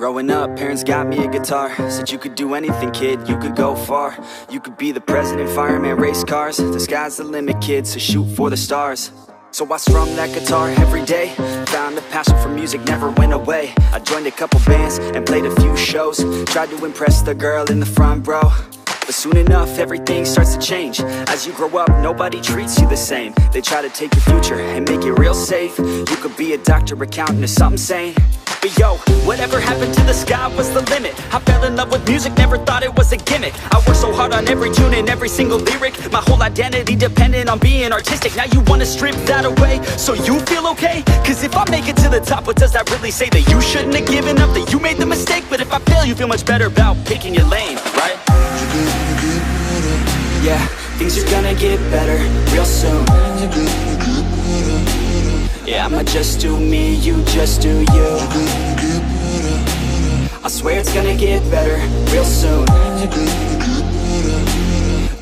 Growing up, parents got me a guitar. Said you could do anything, kid, you could go far. You could be the president, fireman, race cars. The sky's the limit, kid, so shoot for the stars. So I strummed that guitar every day. Found a passion for music, never went away. I joined a couple bands and played a few shows. Tried to impress the girl in the front row. But soon enough, everything starts to change. As you grow up, nobody treats you the same. They try to take your future and make it real safe. You could be a doctor, accountant, or something sane. But yo, whatever happened to the sky was the limit. I fell in love with music, never thought it was a gimmick. I worked so hard on every tune and every single lyric. My whole identity depended on being artistic. Now you wanna strip that away, so you feel okay? Cause if I make it to the top, what does that really say? That you shouldn't have given up, that you made the mistake? But if I fail, you feel much better about picking your lane, right? Yeah, things are gonna get better real soon. Yeah, I'ma just do me, you just do you. I swear it's gonna get better real soon.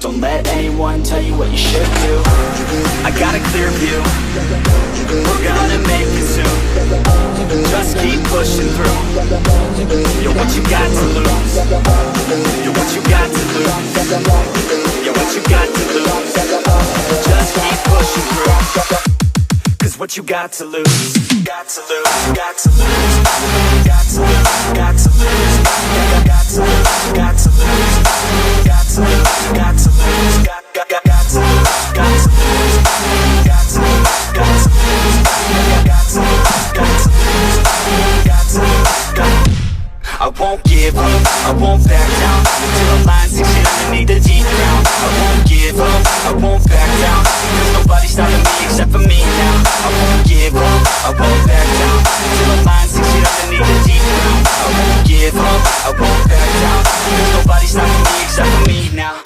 Don't let anyone tell you what you should do. I got a clear view, we're gonna make it soon. Just keep pushing through. You're what you got to lose. You're what you got to lose. You're what you got to lose. Just keep pushing through. Cause what you got to lose, got to lose, got to lose, got to lose, got to lose, got to lose, got to lose, got to lose, got to lose, got to lose, got to lose, got to lose, got to lose, got to lose, got to lose. I won't give up, I won't back down till the line 6 feet underneath the deep ground. I won't give up, I won't back down, cause nobody's stopping me except for me now. I won't give up, I won't back down till the line 6 feet underneath the deep ground. I won't give up, I won't back down, cause nobody's stopping me except for me now.